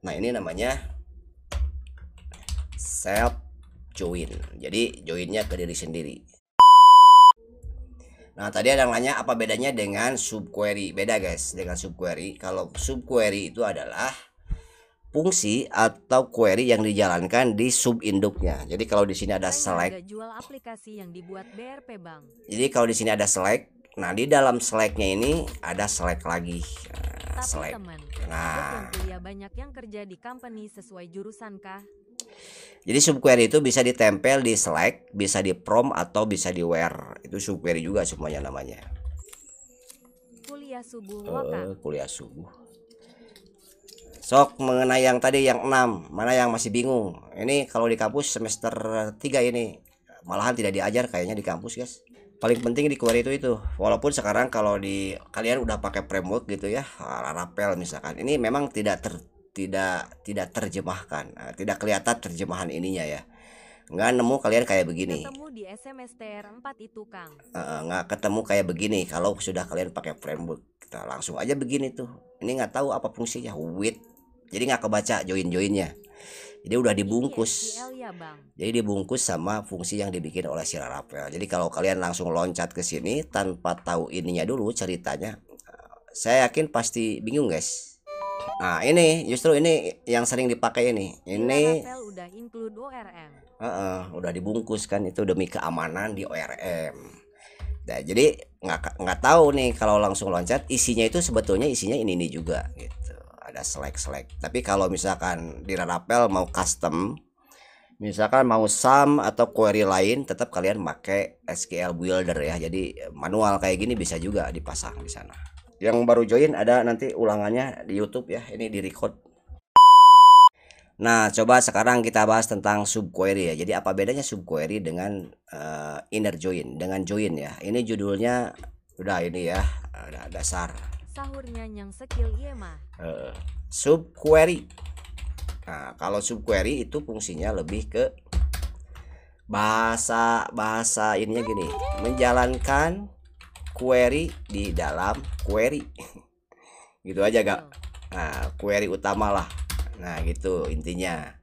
Nah, ini namanya self join. Jadi joinnya ke diri sendiri. Nah, tadi ada yang nanya apa bedanya dengan subquery. Beda guys dengan subquery. Kalau subquery itu adalah fungsi atau query yang dijalankan di subinduknya. Jadi kalau di sini ada select. Jual aplikasi yang dibuat BRP Bank. Jadi kalau di sini ada select, nah di dalam selectnya ini ada select lagi. Tapi teman, nah, yang kuliah banyak yang kerja di company sesuai jurusan kah? Jadi subquery itu bisa ditempel di select, bisa di prompt atau bisa di where. Itu subquery juga semuanya namanya. Kuliah subuh waka. Kuliah subuh. Sok mengenai yang tadi yang 6, mana yang masih bingung? Ini kalau di kampus semester 3 ini malahan tidak diajar kayaknya di kampus, guys. Paling penting di query itu. Walaupun sekarang kalau di kalian udah pakai framework gitu ya, Laravel misalkan. Ini memang tidak terjemahkan, tidak kelihatan terjemahan ininya ya, nggak nemu kalian kayak begini. Ketemu di SMSTR 4 itu Kang. Nggak ketemu kayak begini kalau sudah kalian pakai framework. Kita langsung aja begini tuh, ini nggak tahu apa fungsinya with, jadi nggak kebaca joinnya. Jadi udah dibungkus, ya, Bang. Jadi dibungkus sama fungsi yang dibikin oleh si Laravel. Jadi kalau kalian langsung loncat ke sini tanpa tahu ininya dulu ceritanya, saya yakin pasti bingung guys. Nah, ini justru ini yang sering dipakai ini. Ini udah include ORM. Udah dibungkus kan, itu demi keamanan di ORM. Nah, jadi nggak tahu nih kalau langsung loncat isinya itu sebetulnya isinya ini juga gitu. Ada select. Tapi kalau misalkan di Laravel mau custom, misalkan mau sum atau query lain, tetap kalian pakai SQL Builder ya. Jadi manual kayak gini bisa juga dipasang di sana. Yang baru join ada nanti ulangannya di YouTube ya, ini di record. Nah, coba sekarang kita bahas tentang subquery ya. Jadi apa bedanya subquery dengan inner join, dengan join ya. Ini judulnya udah ini ya, udah dasar. Sahurnya yang skill iya mah. Subquery. Nah, kalau subquery itu fungsinya lebih ke bahasa ininya gini, menjalankan query di dalam query. Gitu aja gak? Nah, query utama lah. Nah, gitu intinya.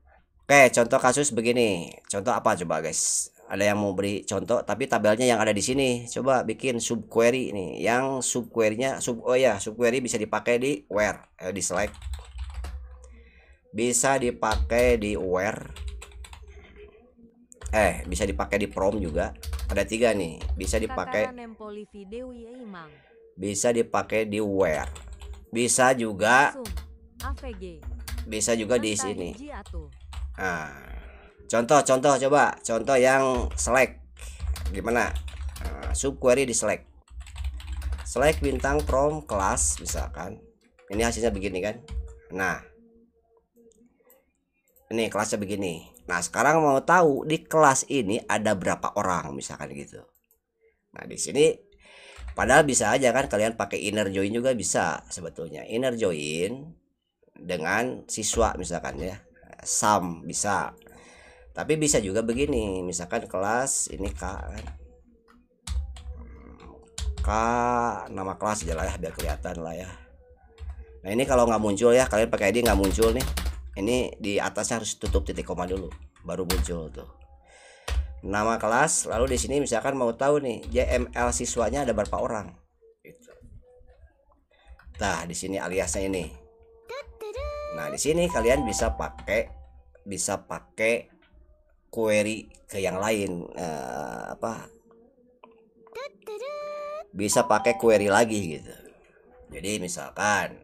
Oke, contoh kasus begini. Contoh apa coba, guys? Ada yang mau beri contoh tapi tabelnya yang ada di sini. Coba bikin subquery nih. Yang subquery-nya subquery bisa dipakai di where, di select. Bisa dipakai di where. Bisa dipakai di prompt juga. Ada 3 nih. Bisa dipakai. Bisa dipakai di where. Bisa juga di sini. Nah, contoh coba, contoh yang select gimana? Subquery di select bintang from kelas misalkan. Ini hasilnya begini kan. Nah, ini kelasnya begini. Nah, sekarang mau tahu di kelas ini ada berapa orang misalkan gitu. Nah, di sini padahal bisa aja kan kalian pakai inner join juga bisa sebetulnya. Inner join dengan siswa misalkan ya. Sum bisa. Tapi bisa juga begini, misalkan kelas ini K kan. K nama kelas aja lah ya biar kelihatan lah ya. Nah, ini kalau nggak muncul ya, kalian pakai ID nggak muncul nih. Ini di atasnya harus tutup titik koma dulu baru muncul tuh nama kelas. Lalu di sini misalkan mau tahu nih JML siswanya ada berapa orang gitu. Nah, di sini aliasnya ini. Nah, di sini kalian bisa pakai query ke yang lain, bisa pakai query lagi gitu. Jadi misalkan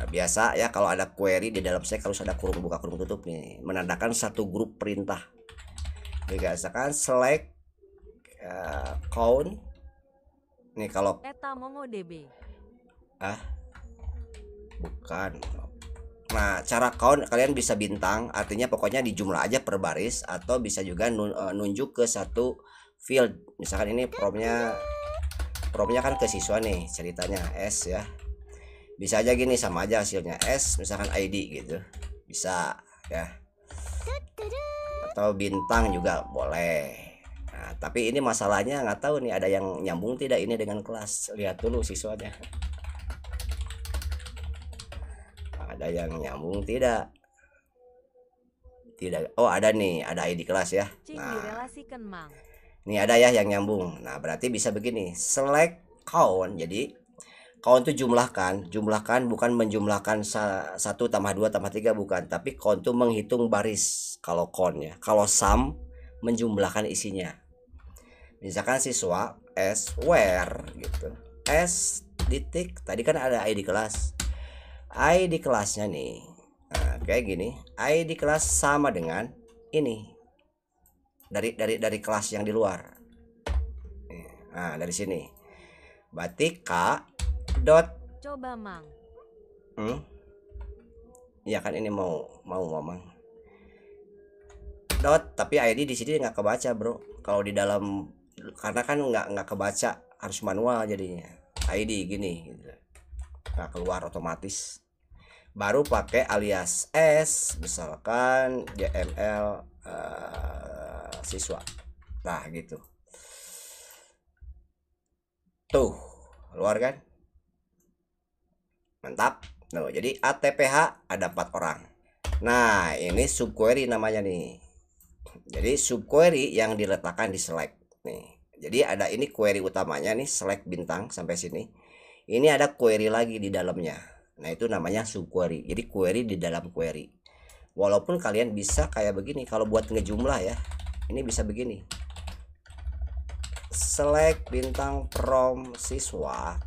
biasa ya kalau ada query di dalam saya harus ada kurung buka kurung tutup nih, menandakan satu grup perintah. Misalkan select count nih kalau MongoDB. Bukan. Nah, cara count kalian bisa bintang, artinya pokoknya di jumlah aja per baris, atau bisa juga nunjuk ke satu field. Misalkan ini promnya kan ke siswa nih ceritanya S ya. Bisa aja gini, sama aja hasilnya S misalkan ID gitu. Bisa ya. Atau bintang juga boleh. Nah, tapi ini masalahnya nggak tahu nih ada yang nyambung tidak ini dengan kelas. Lihat dulu siswanya. Ada yang nyambung tidak? Tidak. Oh, ada nih, ada ID kelas ya. Cing Nah, direlasikan mang. ini ada ya yang nyambung. Nah, berarti bisa begini, select count. Jadi count itu jumlahkan bukan menjumlahkan 1 tambah 2 tambah 3, bukan, tapi count itu menghitung baris kalau count ya. Kalau sum menjumlahkan isinya. Misalkan siswa s where gitu. S titik, tadi kan ada ID kelas. ID kelasnya nih. Nah, kayak gini. ID kelas sama dengan ini. Dari kelas yang di luar. Nah, dari sini. Berarti K dot Coba mang. Iya kan ini mau ngomong dot, tapi ID di sini nggak kebaca bro. Kalau di dalam, karena kan nggak kebaca, harus manual jadinya. ID gini gitu. Nggak keluar otomatis. Baru pakai alias S, misalkan JML siswa. Nah gitu. Tuh, keluar kan? Mantap. Nah, jadi ATPH ada 4 orang. Nah, ini subquery namanya nih. Jadi subquery yang diletakkan di select nih. Jadi ada ini query utamanya nih, select bintang sampai sini. Ini ada query lagi di dalamnya. Nah, itu namanya subquery. Jadi query di dalam query. Walaupun kalian bisa kayak begini kalau buat ngejumlah ya. Ini bisa begini. Select bintang from siswa.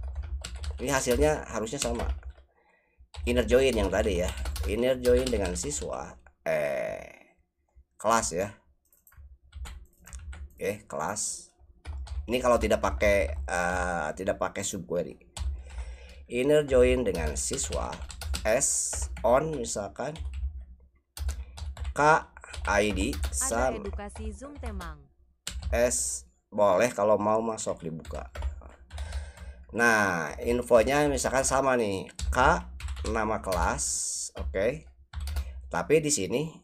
Ini hasilnya harusnya sama. Inner join yang tadi ya. Inner join dengan siswa kelas ya. Oke, kelas. Ini kalau tidak pakai subquery. Inner join dengan siswa s on misalkan k ID Ada sama edukasi Zoom temang. s, boleh kalau mau masuk dibuka. Nah, infonya misalkan sama nih, k nama kelas, oke. Tapi di sini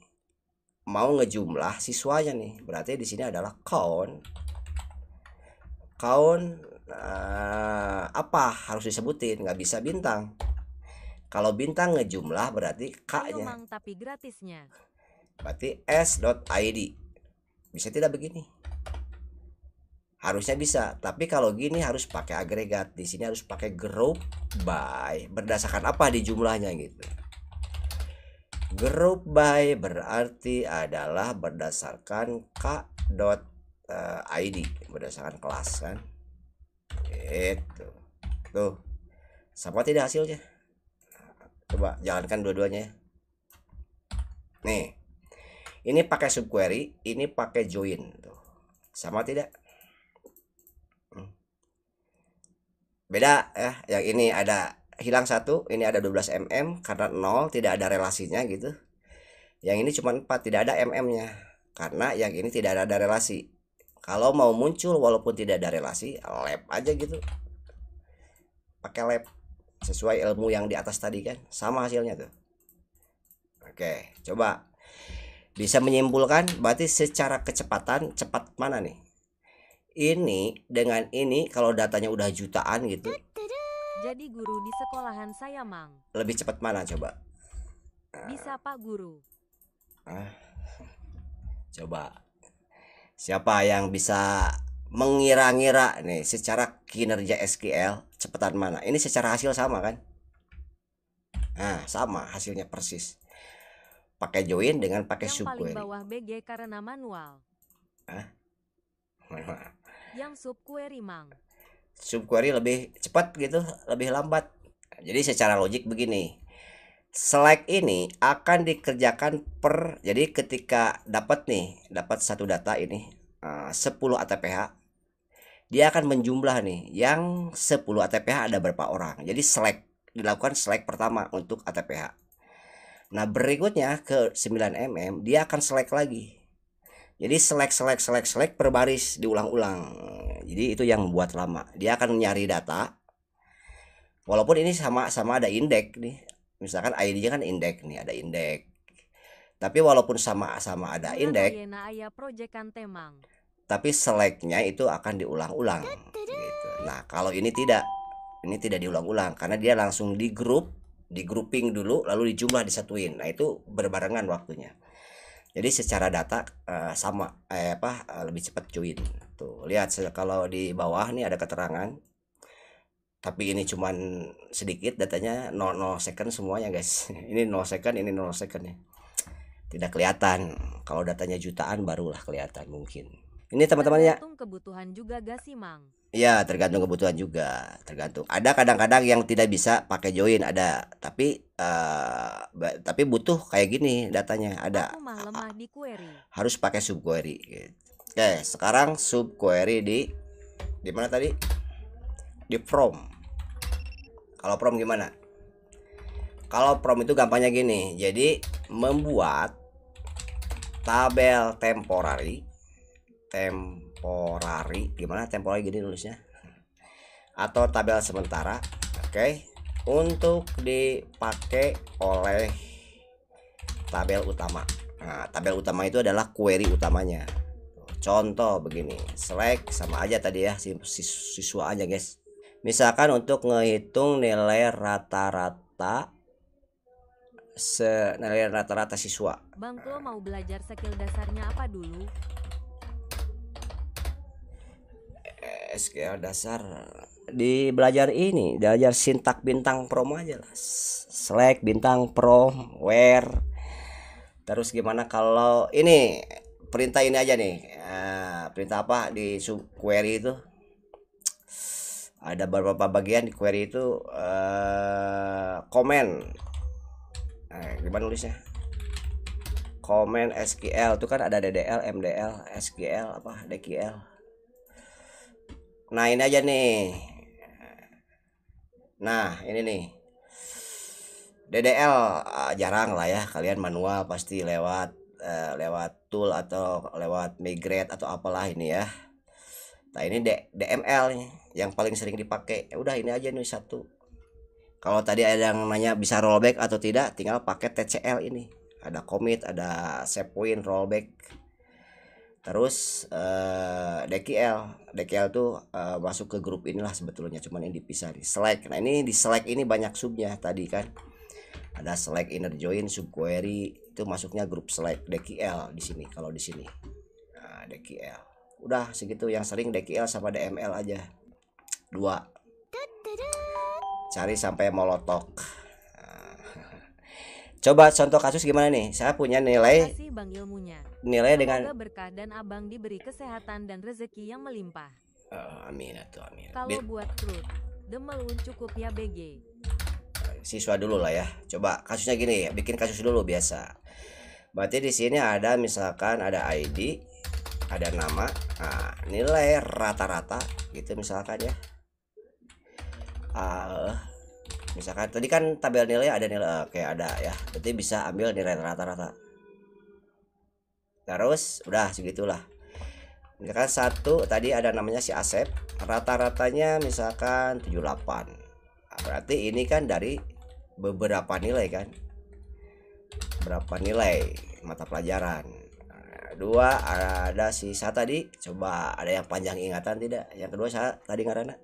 mau ngejumlah siswanya nih, berarti di sini adalah count. Apa harus disebutin, nggak bisa bintang. Kalau bintang ngejumlah berarti Ayo k-nya. mang tapi gratisnya. Berarti s.id. Bisa tidak begini? Harusnya bisa, tapi kalau gini harus pakai agregat. Di sini harus pakai group by. Berdasarkan apa di jumlahnya gitu. Group by berarti adalah berdasarkan k.id, berdasarkan kelas kan. Itu. Tuh. Sama tidak hasilnya? Coba jalankan dua-duanya. Nih. Ini pakai subquery, ini pakai join tuh. Sama tidak? Beda ya. Yang ini ada hilang 1, ini ada 12 mm karena 0 tidak ada relasinya gitu. Yang ini cuma 4, tidak ada mm-nya. Karena yang ini tidak ada relasi. Kalau mau muncul walaupun tidak ada relasi, lab aja gitu. Pakai lab sesuai ilmu yang di atas tadi kan, sama hasilnya tuh. Oke, coba bisa menyimpulkan berarti secara kecepatan cepat mana nih? Ini dengan ini kalau datanya udah jutaan gitu, Jadi guru di sekolahan saya mang. lebih cepat mana coba? Bisa pak guru. Coba siapa yang bisa mengira-ngira nih secara kinerja SQL cepatan mana? Ini secara hasil sama kan? Nah, sama hasilnya persis. Pakai join dengan pakai Yang paling subquery. bawah BG karena manual. Yang subquery mang. Subquery lebih cepat gitu, lebih lambat. Jadi secara logik begini. Select ini akan dikerjakan per, jadi ketika dapat satu data ini 10 ATPH, dia akan menjumlah nih yang 10 ATPH ada berapa orang. Jadi dilakukan select pertama untuk ATPH. Nah, berikutnya ke 9 mm dia akan select lagi. Jadi select per baris diulang-ulang. Jadi itu yang membuat lama. Dia akan nyari data. Walaupun ini sama ada indeks nih. Misalkan ID-nya kan indeks nih, ada indeks. Tapi walaupun sama ada indeks, tapi select-nya itu akan diulang-ulang gitu. Nah, kalau ini tidak diulang-ulang karena dia langsung di grup di grouping dulu lalu dijumlah disatuin. Nah itu berbarengan waktunya, jadi secara data sama lebih cepat join. Tuh lihat kalau di bawah nih ada keterangan, tapi ini cuman sedikit datanya, 00 second semuanya guys. Ini 0 second, ini 0 second ya, tidak kelihatan. Kalau datanya jutaan barulah kelihatan mungkin. Ini teman-temannya. Tergantung kebutuhan juga gak sih Mang? Ya tergantung kebutuhan juga, tergantung. Ada kadang-kadang yang tidak bisa pakai join, ada, tapi butuh kayak gini datanya ada. Aku mah lemah di query. Harus pakai subquery gitu. Oke, sekarang subquery di mana tadi? Di from. Kalau from gimana? Kalau from itu gampangnya gini. Jadi membuat tabel temporary gimana temporary gini nulisnya, atau tabel sementara, oke, untuk dipakai oleh tabel utama. Nah, tabel utama itu adalah query utamanya. Contoh begini, select sama aja tadi ya, siswa aja guys. Misalkan untuk ngehitung nilai rata-rata siswa. Bang Klo mau belajar skill dasarnya apa dulu? SQL dasar di belajar sintak bintang prom aja lah, select bintang prom where. Terus gimana kalau ini perintah ini aja nih, perintah apa di subquery itu ada beberapa bagian di query itu, comment, gimana nulisnya, comment SQL itu kan ada DDL, MDL, SQL apa DQL. Nah ini aja nih, nah ini nih DDL, jarang lah ya, kalian manual pasti lewat tool atau lewat migrate atau apalah ini ya. Nah ini DML nih yang paling sering dipakai. Ya udah ini aja nih satu. Kalau tadi ada yang nanya bisa rollback atau tidak, tinggal pakai TCL ini. Ada commit, ada save point, rollback. Terus DQL tuh masuk ke grup inilah sebetulnya, cuman ini dipisah di select. Nah ini di select ini banyak subnya tadi kan. Ada select, inner join, subquery, itu masuknya grup select DQL di sini. Kalau di sini, nah, DQL. Udah segitu, yang sering DQL sama DML aja. 2. Cari sampai molotok. Coba contoh kasus gimana nih? Saya punya nilai. Kasih Bang ilmunya. Nilai Semoga dengan berkah dan Abang diberi kesehatan dan rezeki yang melimpah. Amin atau amin. Kalau buat truth, demelun cukup ya BG. Siswa dulu lah ya. Coba kasusnya gini ya, bikin kasus dulu biasa. Berarti di sini ada misalkan ada ID, ada nama, nah, nilai rata-rata gitu misalkan ya. Misalkan tadi kan tabel nilai ada nilai, oke ada ya. Berarti bisa ambil nilai rata-rata. Terus udah segitulah. Misalkan satu tadi ada namanya si Asep, rata-ratanya misalkan 78. Nah, berarti ini kan dari beberapa nilai kan, berapa nilai mata pelajaran. Nah, 2 ada sisa tadi, coba ada yang panjang ingatan tidak? Yang kedua saya tadi ngarana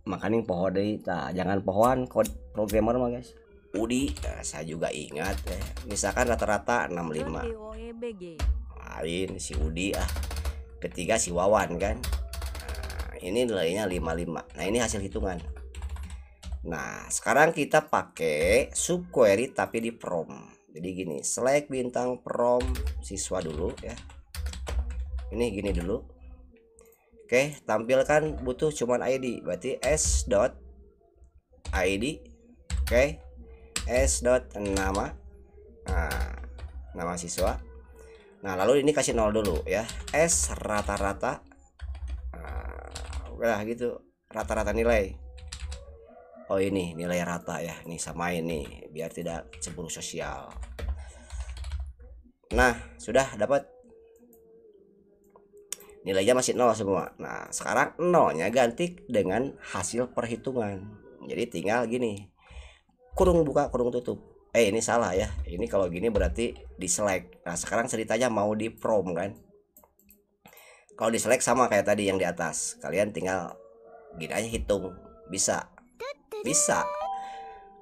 makaning pohon deh, jangan pohon kode programmer mah guys. Udi, nah, saya juga ingat ya. Misalkan rata-rata 65. BG. Lain si Udi ketiga si Wawan kan. Nah, ini nilainya 55. Nah, ini hasil hitungan. Nah, sekarang kita pakai subquery tapi di from. Jadi gini, select bintang from siswa dulu ya. Ini gini dulu. Oke, tampilkan butuh cuman ID. Berarti s.id. Oke. S.nama. Nah, nama siswa. Nah, lalu ini kasih 0 dulu ya. S rata-rata. Nah, udah gitu. Rata-rata nilai. Oh, ini nilai rata ya. Nih sama ini biar tidak cemburu sosial. Nah, sudah dapat. Nilainya masih 0 semua. Nah, sekarang 0-nya ganti dengan hasil perhitungan. Jadi tinggal gini. Kurung buka, kurung tutup. Ini salah ya. Ini kalau gini berarti di select. Nah, sekarang ceritanya mau di from kan. Kalau di select sama kayak tadi yang di atas. Kalian tinggal gini aja hitung. Bisa. bisa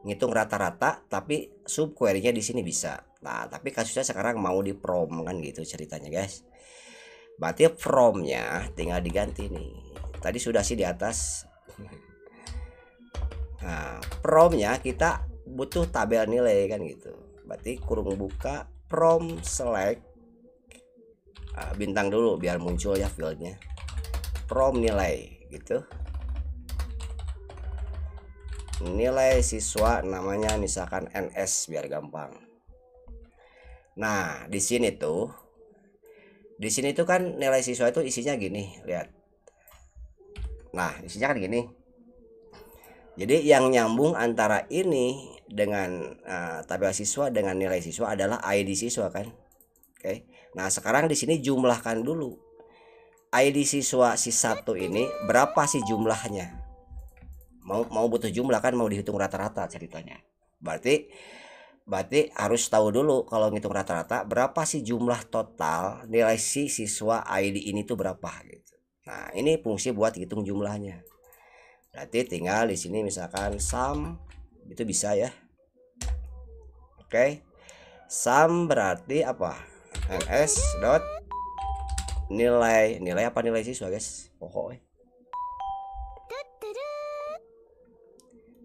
ngitung rata-rata, tapi subquery-nya di sini bisa. Nah, tapi kasusnya sekarang mau di from kan gitu ceritanya, guys. Berarti from-nya tinggal diganti nih. Tadi sudah sih di atas. Nah, from-nya kita butuh tabel nilai kan gitu. Berarti kurung buka from select bintang dulu biar muncul ya fieldnya. From nilai gitu. Nilai siswa namanya misalkan NS biar gampang. Nah, di sini tuh kan nilai siswa itu isinya gini, lihat. Nah, isinya kan gini. Jadi yang nyambung antara ini dengan tabel siswa dengan nilai siswa adalah ID siswa kan. Oke. Nah, sekarang di sini jumlahkan dulu. ID siswa si satu ini berapa sih jumlahnya? Mau butuh jumlah kan, mau dihitung rata-rata ceritanya. Berarti harus tahu dulu kalau ngitung rata-rata berapa sih jumlah total nilai si siswa ID ini tuh berapa gitu. Nah, ini fungsi buat hitung jumlahnya. Berarti tinggal di sini misalkan sum itu bisa ya. Oke. Sum berarti apa? ns dot nilai apa nilai siswa, guys? Pokoknya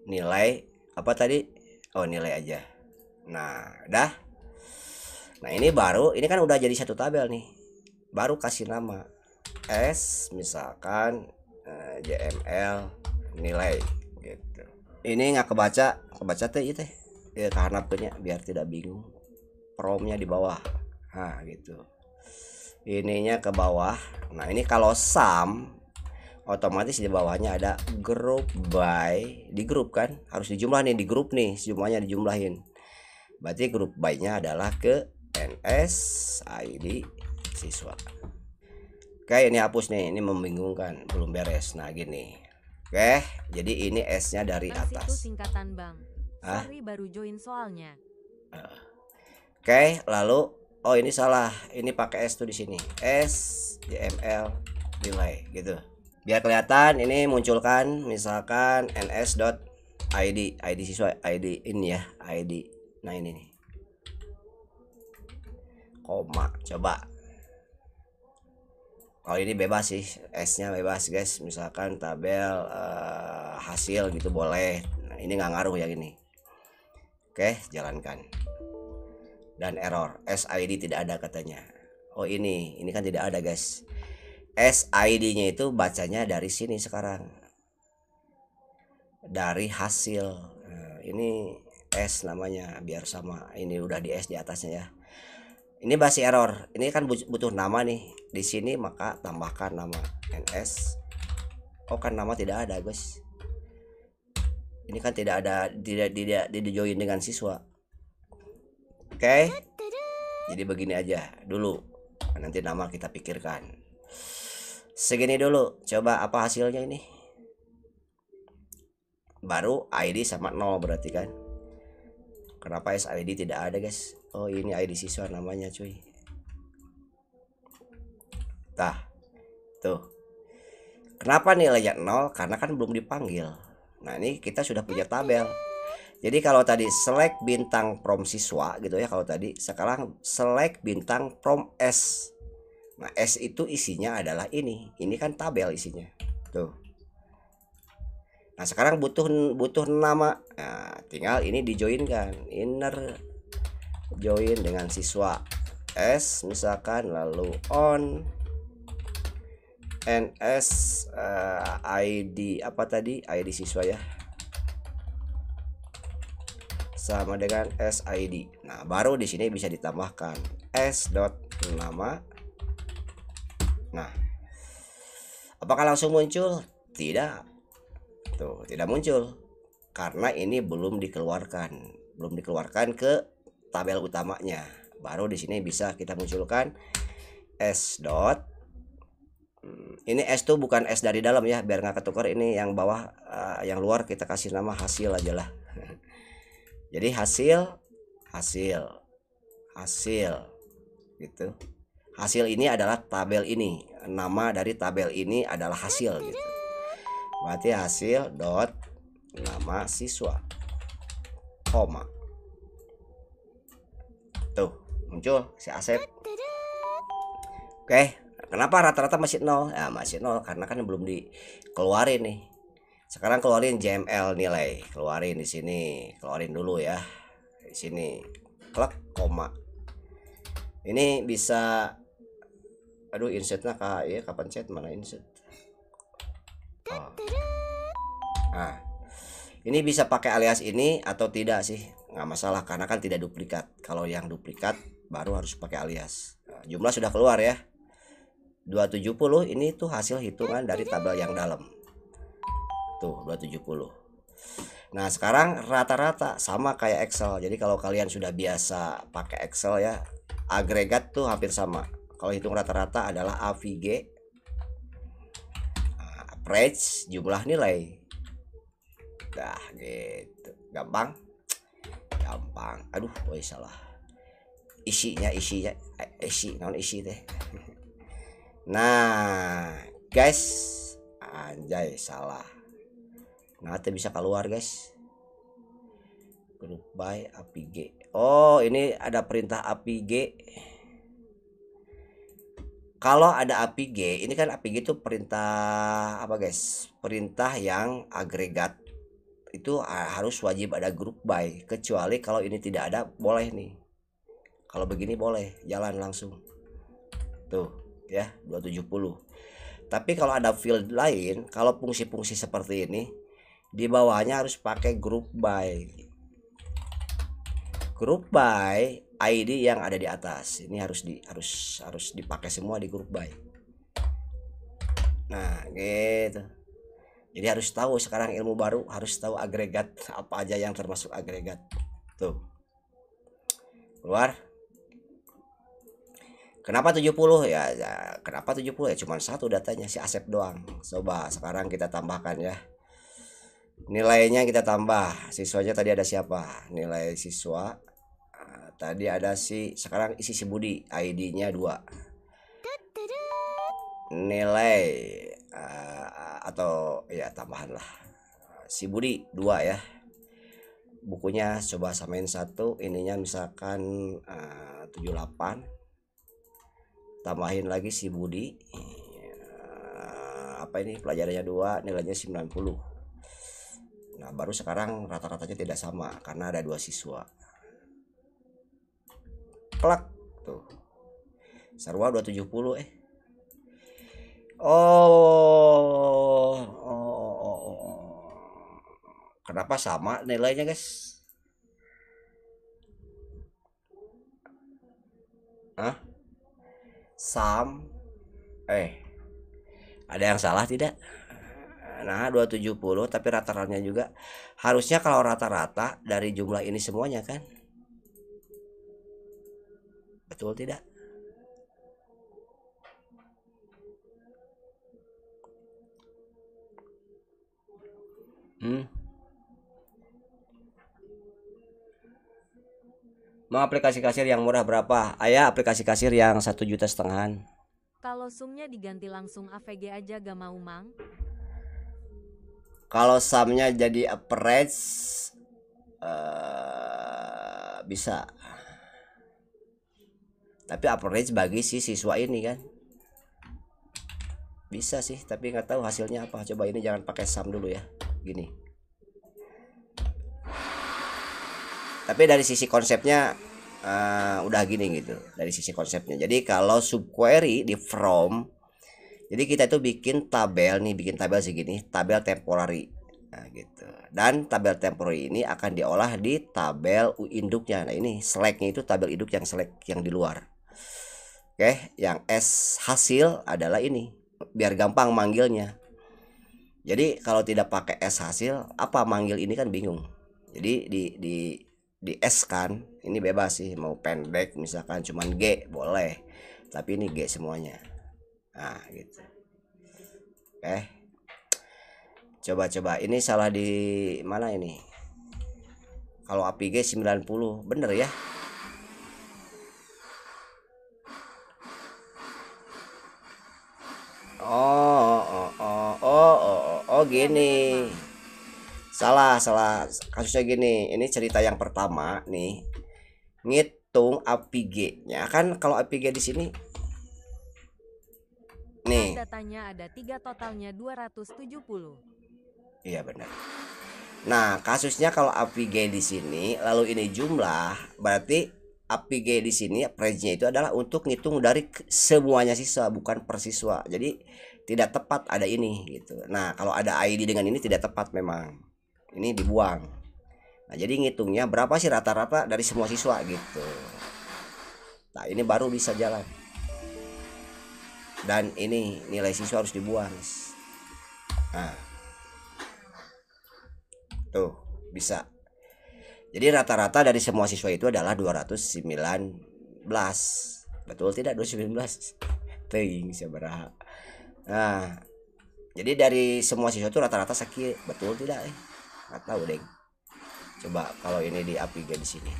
nilai apa tadi? Oh, nilai aja. Nah, udah. Nah, ini kan udah jadi satu tabel nih. Baru kasih nama S misalkan JML nilai gitu. Ini nggak kebaca teh itu ya, karena punya biar tidak bingung. Promnya di bawah. Nah, gitu. Ininya ke bawah. Nah, ini kalau sum otomatis di bawahnya ada group by, di grup kan harus dijumlah nih, di grup nih jumlahnya dijumlahin. Berarti grup by-nya adalah ke NS ID siswa. Oke, ini hapus nih, ini membingungkan, belum beres. Nah, gini. Oke, jadi ini S-nya dari atas. Itu singkatan, Bang. Sorry, baru join soalnya. Oke, lalu oh ini salah, ini pakai S tuh di sini. S JML nilai gitu. Biar kelihatan ini munculkan misalkan ns.id, ID siswa, ID ini ya, ID. Nah, ini nih. Koma, coba. Kalau ini bebas sih, S-nya bebas, guys. Misalkan tabel hasil gitu boleh. Nah, ini nggak ngaruh ya gini. Oke, jalankan. Dan error, SID tidak ada katanya. Oh, ini kan tidak ada, guys. SID-nya itu bacanya dari sini sekarang. Dari hasil. Nah, ini S namanya biar sama. Ini udah di S di atasnya ya. Ini masih error. Ini kan butuh nama nih. Di sini maka tambahkan nama NS. Oh, kan nama tidak ada, guys. Ini kan tidak ada, tidak di-join dengan siswa. Oke. Jadi begini aja dulu. Nanti nama kita pikirkan. Segini dulu. Coba apa hasilnya ini? Baru ID sama 0 berarti kan. Kenapa SID tidak ada, guys? Oh, ini ID siswa namanya, cuy. Tah. Tuh. Kenapa nilainya 0? Karena kan belum dipanggil. Nah, ini kita sudah punya tabel. Jadi kalau tadi select bintang from siswa gitu ya, kalau tadi, sekarang select bintang from S. Nah, S itu isinya adalah ini. Ini kan tabel isinya. Tuh. Nah, sekarang butuh nama. Nah, tinggal ini dijoinkan. Inner join dengan siswa S misalkan, lalu on NS ID apa tadi? ID siswa ya. Sama dengan SID. Nah, baru di sini bisa ditambahkan s.nama. Nah, apakah langsung muncul? Tidak. Tuh, tidak muncul. Karena ini belum dikeluarkan ke tabel utamanya. Baru di sini bisa kita munculkan s. Ini S tuh bukan S dari dalam ya, biar nggak ketukar. Ini yang bawah, yang luar kita kasih nama hasil aja lah. Jadi hasil gitu. Hasil ini adalah tabel ini. Nama dari tabel ini adalah hasil gitu. Berarti hasil dot nama siswa, koma. Tuh, muncul si Asep. Oke, kenapa rata-rata masih 0? Ya, masih 0 karena kan belum dikeluarin nih. Sekarang keluarin JML nilai, keluarin di sini, keluarin dulu ya. Di sini. Klik koma. Ini bisa, aduh insertnya ya kapan chat, mana insert? Oh. Nah, ini bisa pakai alias ini atau tidak sih? Nggak masalah karena kan tidak duplikat. Kalau yang duplikat baru harus pakai alias. Nah, jumlah sudah keluar ya. 270 ini tuh hasil hitungan dari tabel yang dalam. Tuh 270. Nah, sekarang rata-rata sama kayak Excel. Jadi kalau kalian sudah biasa pakai Excel ya, agregat tuh hampir sama. Kalau hitung rata-rata adalah AVG, average, jumlah nilai. Dah gitu. Gampang. Gampang. Aduh, salah. Isinya non isi teh. Nah, guys, anjay salah. Nah, bisa keluar guys. Group by APG. Oh, ini ada perintah APG. Kalau ada APG, ini kan APG itu perintah apa guys? Perintah yang agregat. Itu harus wajib ada group by. Kecuali kalau ini tidak ada, boleh nih. Kalau begini boleh, jalan langsung. Tuh, ya, 270. Tapi kalau ada field lain, kalau fungsi-fungsi seperti ini, di bawahnya harus pakai group by. Group by ID yang ada di atas. Ini harus dipakai semua di group by. Nah, gitu. Jadi harus tahu sekarang ilmu baru, harus tahu agregat apa aja yang termasuk agregat. Tuh. Keluar. Kenapa 70 ya, kenapa 70 ya cuman satu datanya si Asep doang. Coba sekarang kita tambahkan ya. Nilainya kita tambah. Siswanya tadi ada siapa? Nilai siswa. Tadi ada sekarang isi si Budi, ID-nya 2. Nilai atau ya tambahan lah. Si Budi 2 ya. Bukunya coba samain 1, ininya misalkan 78. Tambahin lagi si Budi, apa ini pelajarannya 2, nilainya 90. Nah, baru sekarang rata-ratanya tidak sama karena ada 2 siswa. Klak tuh. Sarwa 270 Kenapa sama nilainya, guys? Hah? Ada yang salah tidak? Nah, 270 tapi rata-ratanya juga. Harusnya kalau rata-rata dari jumlah ini semuanya kan? Betul tidak? Mau aplikasi kasir yang murah berapa? Ayah aplikasi kasir yang 1,5 juta. Kalau sumnya diganti langsung AVG aja gak mau mang? Kalau sumnya jadi average bisa. Tapi average bagi si siswa ini kan bisa sih, tapi nggak tahu hasilnya apa. Coba ini jangan pakai sum dulu ya, gini. Tapi dari sisi konsepnya udah gini gitu, dari sisi konsepnya. Jadi kalau subquery di from, jadi kita itu bikin tabel segini, tabel temporary. Nah, gitu. Dan tabel temporary ini akan diolah di tabel induknya. Nah, ini select-nya itu tabel induk yang select yang di luar. Oke, yang S hasil adalah ini, biar gampang manggilnya. Jadi kalau tidak pakai S hasil, apa manggil ini kan bingung. Jadi di S kan, ini bebas sih, mau pendek misalkan cuman G boleh, tapi ini G semuanya. Nah, gitu. Oke. Coba ini salah di mana ini? Kalau APG 90 bener ya? Oh gini. Salah kasusnya gini, ini cerita yang pertama nih, ngitung APG-nya kan. Kalau APG di sini Pas nih, datanya ada 3 totalnya 270. iya benar. Nah, kasusnya kalau APG di sini lalu ini jumlah, berarti APG di sini range-nya itu adalah untuk ngitung dari semuanya siswa, bukan per siswa. Jadi tidak tepat ada ini gitu. Nah, kalau ada ID dengan ini tidak tepat memang. Ini dibuang. Nah, jadi ngitungnya berapa sih rata-rata dari semua siswa gitu. Nah, ini baru bisa jalan. Dan ini nilai siswa harus dibuang. Nah, tuh bisa. Jadi rata-rata dari semua siswa itu adalah 219. Betul tidak 219? Teuing sabaraha. Nah, jadi dari semua siswa itu rata-rata sakit. Betul tidak? Nggak tahu deh. Coba kalau ini di APG di sini.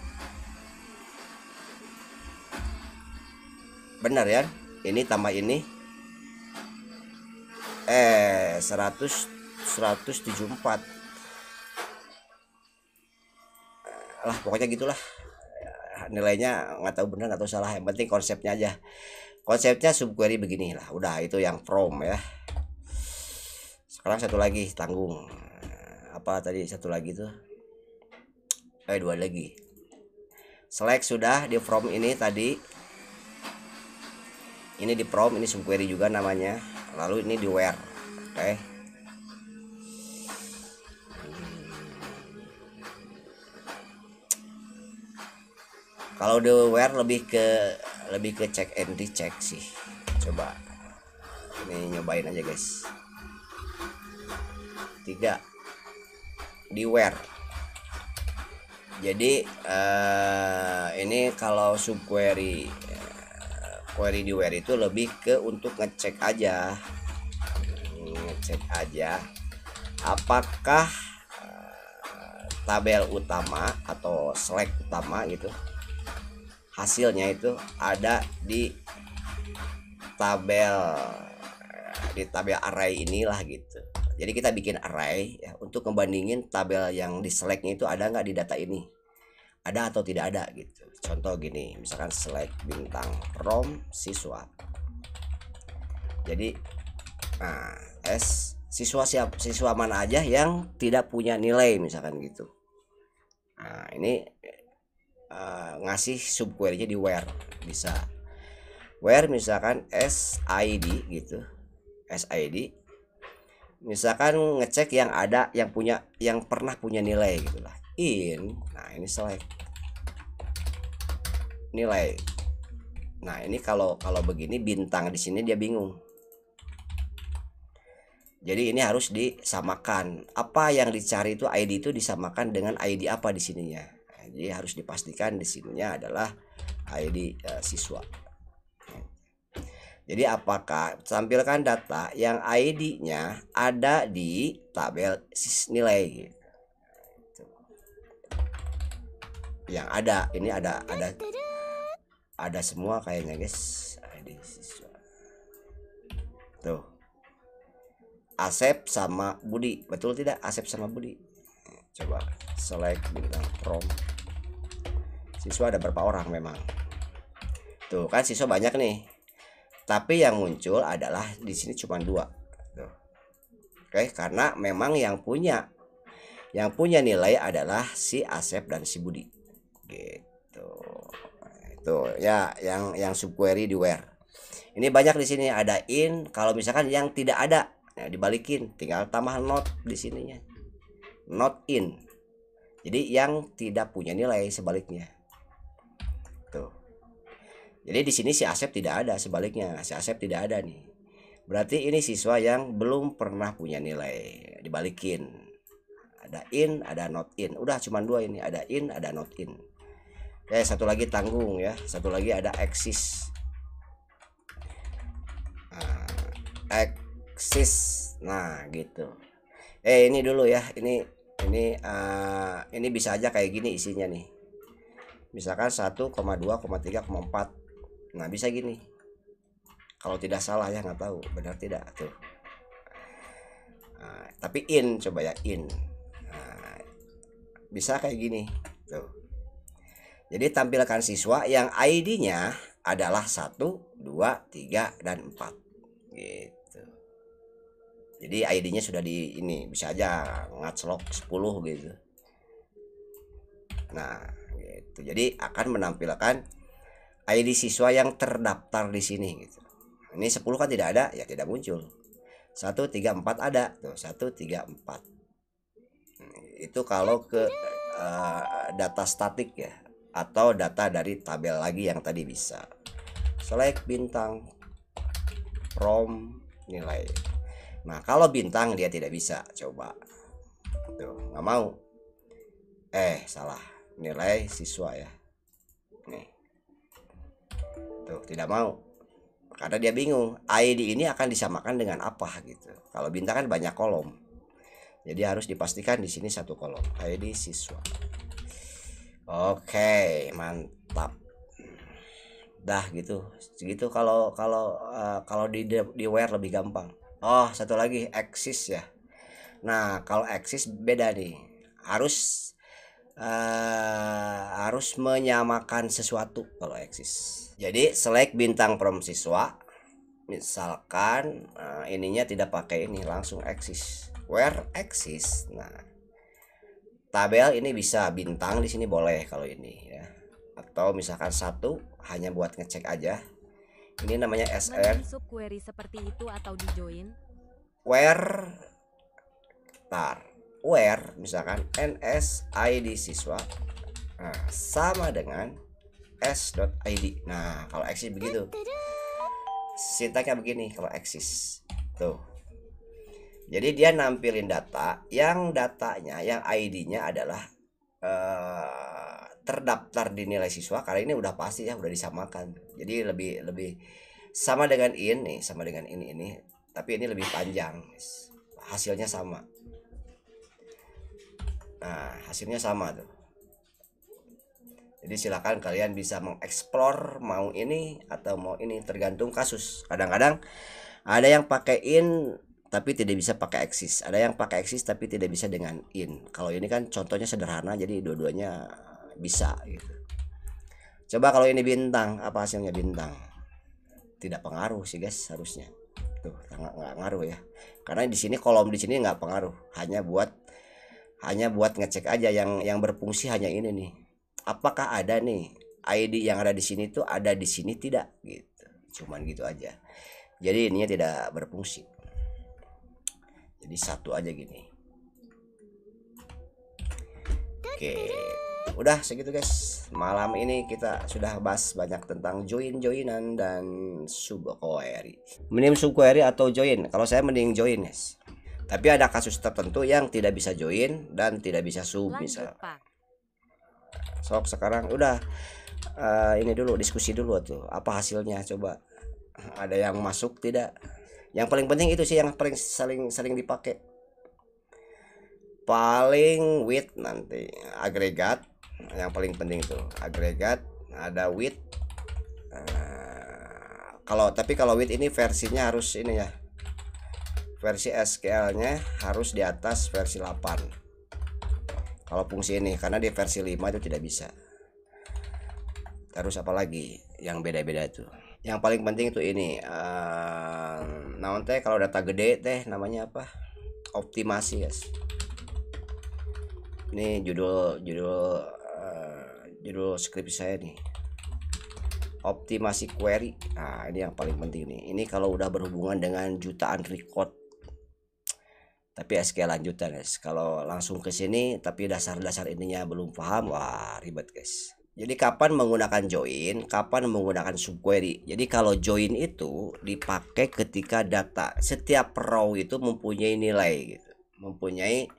Benar ya? Ini tambah ini 174 lah, pokoknya gitulah nilainya. Nggak tahu benar nggak tahu salah, yang penting konsepnya aja. Konsepnya subquery beginilah, udah itu yang from ya. Sekarang satu lagi tanggung, apa tadi satu lagi tuh, dua lagi. Select sudah di from ini tadi, ini di from, ini subquery juga namanya. Lalu ini di where. Oke. Kalau di where lebih ke check and recheck sih. Coba ini nyobain aja guys. 3 di where. Jadi ini kalau subquery, query di where itu lebih ke untuk ngecek aja apakah tabel utama atau select utama gitu, hasilnya itu ada di tabel array inilah gitu. Jadi kita bikin array ya, untuk ngebandingin tabel yang di selectnya itu ada nggak di data ini, ada atau tidak ada gitu. Contoh gini, misalkan select bintang from siswa. Jadi nah, siswa mana aja yang tidak punya nilai misalkan gitu. Nah, ini ngasih subquery-nya di where. Bisa where misalkan SID gitu, SID misalkan ngecek yang ada, yang pernah punya nilai gitulah. In, nah ini select nilai. Nah ini kalau begini bintang di sini dia bingung. Jadi ini harus disamakan. Apa yang dicari itu ID itu disamakan dengan ID apa di sininya. Nah, jadi harus dipastikan di sininya adalah ID siswa. Jadi apakah tampilkan data yang ID-nya ada di tabel nilai gitu. Yang ada ini ada semua kayaknya guys, ID siswa. Tuh. Asep sama Budi, betul tidak? Asep sama Budi. Coba select bintang from siswa, ada berapa orang memang. Tuh kan siswa banyak nih. Tapi yang muncul adalah di sini cuma 2. Tuh. Oke, karena memang yang punya nilai adalah si Asep dan si Budi. Gitu. Itu ya yang subquery di where. Ini banyak di sini ada in, kalau misalkan yang tidak ada, nah dibalikin, tinggal tambah not di sininya. Not in. Jadi yang tidak punya nilai sebaliknya. Tuh. Jadi di sini si Asep tidak ada, sebaliknya si Asep tidak ada nih. Berarti ini siswa yang belum pernah punya nilai, dibalikin. Ada in, ada not in. Udah cuma 2 ini, ada in, ada not in. Satu lagi tanggung ya, satu lagi ada exist. Exist. Nah, gitu. Ini dulu ya. Ini bisa aja kayak gini isinya nih. Misalkan 1,2,3,4. Nah bisa gini, kalau tidak salah ya, nggak tahu benar tidak tuh. Nah, tapi in, coba ya in. Nah, bisa kayak gini tuh. Jadi tampilkan siswa yang ID-nya adalah 1, 2, 3, dan 4 gitu. Jadi ID-nya sudah di ini, bisa aja ngaclok 10 gitu. Nah, gitu. Jadi akan menampilkan ID siswa yang terdaftar di sini gitu. Ini 10 kan tidak ada, ya tidak muncul. 1, 3, 4 ada tuh, 1, 3, 4. Itu kalau ke data statik ya, atau data dari tabel lagi yang tadi bisa. Select bintang from nilai. Nah, kalau bintang dia tidak bisa, coba. Tuh, nggak mau. Salah. Nilai siswa ya. Nih. Tuh, tidak mau. Karena dia bingung, ID ini akan disamakan dengan apa gitu. Kalau bintang kan banyak kolom. Jadi harus dipastikan di sini satu kolom, ID siswa. Oke, mantap. Dah gitu. Segitu kalau di where lebih gampang. Oh, satu lagi axis ya. Nah, kalau axis beda nih. Harus menyamakan sesuatu kalau axis. Jadi select bintang from siswa. Misalkan ininya tidak pakai ini, langsung axis. Where axis. Nah, tabel ini bisa bintang di sini boleh kalau ini ya. Atau misalkan 1 hanya buat ngecek aja. Ini namanya SR. Subquery seperti itu atau di join. Where misalkan NSID siswa sama dengan s.id. Nah, kalau axis begitu. Sintaknya begini kalau axis. Tuh. Jadi dia nampilin data yang datanya, yang ID-nya adalah terdaftar di nilai siswa. Karena ini udah pasti ya, udah disamakan. Jadi lebih sama dengan ini, tapi ini lebih panjang. Hasilnya sama. Nah, hasilnya sama tuh. Jadi silakan kalian bisa mengeksplor mau ini atau mau ini, tergantung kasus. Kadang-kadang ada yang pakai in tapi tidak bisa pakai axis. Ada yang pakai axis tapi tidak bisa dengan in. Kalau ini kan contohnya sederhana, jadi dua-duanya bisa gitu. Coba kalau ini bintang, apa hasilnya bintang? Tidak pengaruh sih guys, harusnya. Tuh, nggak ngaruh ya. Karena di sini kolom di sini nggak pengaruh, hanya buat ngecek aja. Yang berfungsi hanya ini nih. Apakah ada nih ID yang ada di sini tuh ada di sini tidak gitu. Cuman gitu aja. Jadi ininya tidak berfungsi. Jadi satu aja gini. Oke. Udah segitu guys. Malam ini kita sudah bahas banyak tentang joinan dan subquery. Mending subquery atau join? Kalau saya mending join guys. Tapi ada kasus tertentu yang tidak bisa join dan tidak bisa sub misal. Sok sekarang udah ini dulu, diskusi dulu tuh. Apa hasilnya coba? Ada yang masuk tidak? Yang paling penting itu sih yang paling sering dipakai. Paling width nanti agregat yang paling penting tuh. Agregat ada width. Kalau width ini versinya harus ini ya. Versi SQL-nya harus di atas versi 8. Kalau fungsi ini, karena di versi 5 itu tidak bisa. Terus apa lagi yang beda-beda itu? Yang paling penting itu ini naon teh kalau data gede teh namanya apa? Optimasi guys. Ini judul skripsi saya nih. Optimasi query. Nah, ini yang paling penting nih. Ini kalau udah berhubungan dengan jutaan record. Tapi SQL lanjutan guys. Kalau langsung ke sini tapi dasar-dasar ininya belum paham, wah ribet guys. Jadi kapan menggunakan join, kapan menggunakan subquery. Jadi kalau join itu dipakai ketika data setiap row itu mempunyai nilai gitu. Mempunyai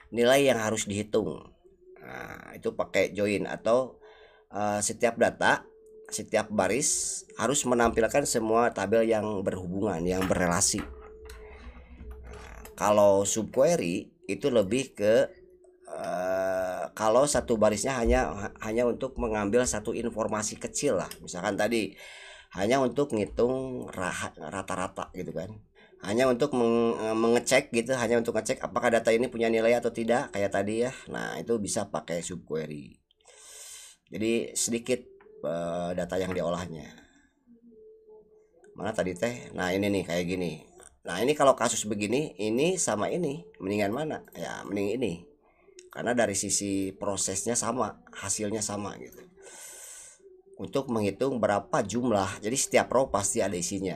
nilai yang harus dihitung. Nah, itu pakai join atau setiap data, setiap baris harus menampilkan semua tabel yang berhubungan, yang berelasi. Kalau subquery itu lebih ke kalau satu barisnya hanya untuk mengambil satu informasi kecil lah. Misalkan tadi hanya untuk ngitung rata-rata gitu kan. hanya untuk mengecek gitu, hanya untuk ngecek apakah data ini punya nilai atau tidak kayak tadi ya. Nah itu bisa pakai subquery, jadi sedikit data yang diolahnya. Mana tadi teh, nah ini nih kayak gini. Nah ini kalau kasus begini, ini sama ini mendingan mana ya, mending ini, karena dari sisi prosesnya sama, hasilnya sama gitu. Untuk menghitung berapa jumlah, jadi setiap row pasti ada isinya,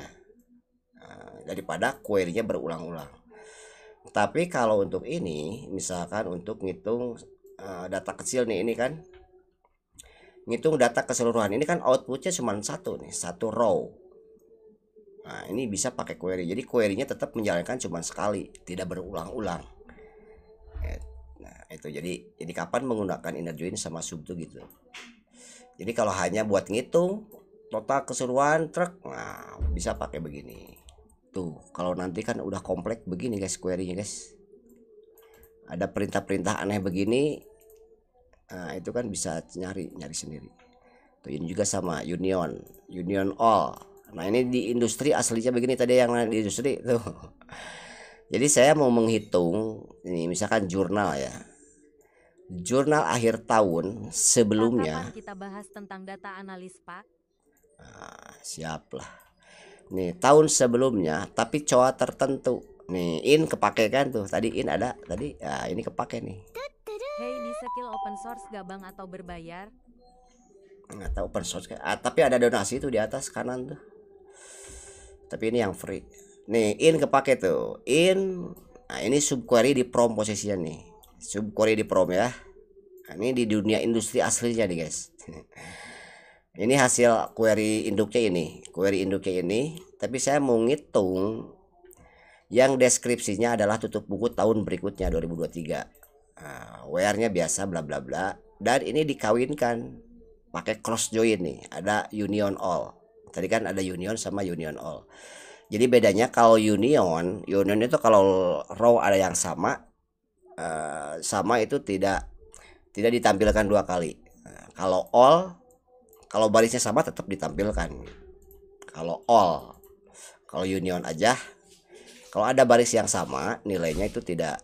daripada query-nya berulang-ulang. Tapi kalau untuk ini misalkan untuk ngitung data kecil nih, ini kan ngitung data keseluruhan, ini kan outputnya cuma satu nih, satu row. Nah ini bisa pakai query, jadi query-nya tetap menjalankan cuma sekali, tidak berulang-ulang. Nah itu jadi kapan menggunakan inner join sama sub tuh gitu. Jadi kalau hanya buat ngitung total keseluruhan truk, nah bisa pakai begini. Tuh, kalau nanti kan udah kompleks begini guys query-nya guys. Ada perintah-perintah aneh begini. Nah, itu kan bisa nyari sendiri. Tuh ini juga sama union all. Nah, ini di industri aslinya begini tadi yang di industri tuh. Jadi saya mau menghitung ini misalkan jurnal ya. Jurnal akhir tahun sebelumnya. Kapan kita bahas tentang data analis, Pak? Siap lah. Nih tahun sebelumnya tapi coa tertentu. Nih in kepake kan tuh. Tadi in ada tadi. Ya ini kepake nih. Hey, di skill open source gak bang atau berbayar? Nggak tahu open source tapi ada donasi tuh di atas kanan tuh. Tapi ini yang free. Nih in kepake tuh. In. Nah ini subquery di prom posisinya nih. Subquery di prom ya. Nah, ini di dunia industri aslinya nih guys. Ini hasil query induknya ini. Tapi saya mau ngitung yang deskripsinya adalah tutup buku tahun berikutnya 2023. Nah, WR-nya biasa bla bla bla, dan ini dikawinkan pakai cross join nih, ada union all. Tadi kan ada union sama union all. Jadi bedanya kalau union itu kalau row ada yang sama, itu tidak ditampilkan dua kali. Nah, kalau all, kalau barisnya sama tetap ditampilkan. Kalau all, kalau union aja, kalau ada baris yang sama nilainya itu tidak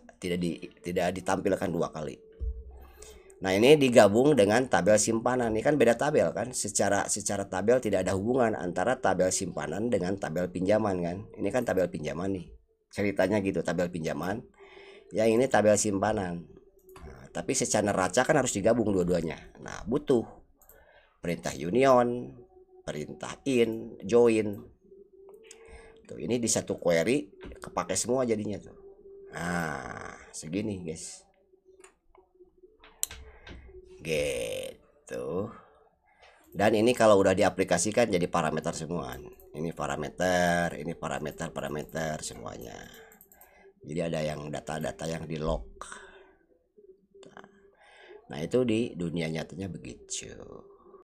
ditampilkan dua kali. Nah ini digabung dengan tabel simpanan. Ini kan beda tabel kan, secara tabel tidak ada hubungan antara tabel simpanan dengan tabel pinjaman kan. Ini kan tabel pinjaman nih, ceritanya gitu, tabel pinjaman. Yang ini tabel simpanan. Nah, tapi secara neraca kan harus digabung dua-duanya. Nah butuh perintah union, perintah in, join. Tuh ini di satu query kepake semua jadinya tuh. Nah segini guys. Gitu. Dan ini kalau udah diaplikasikan jadi parameter semua. Ini parameter semuanya. Jadi ada yang data-data yang di log. Nah itu di dunia nyatanya begitu.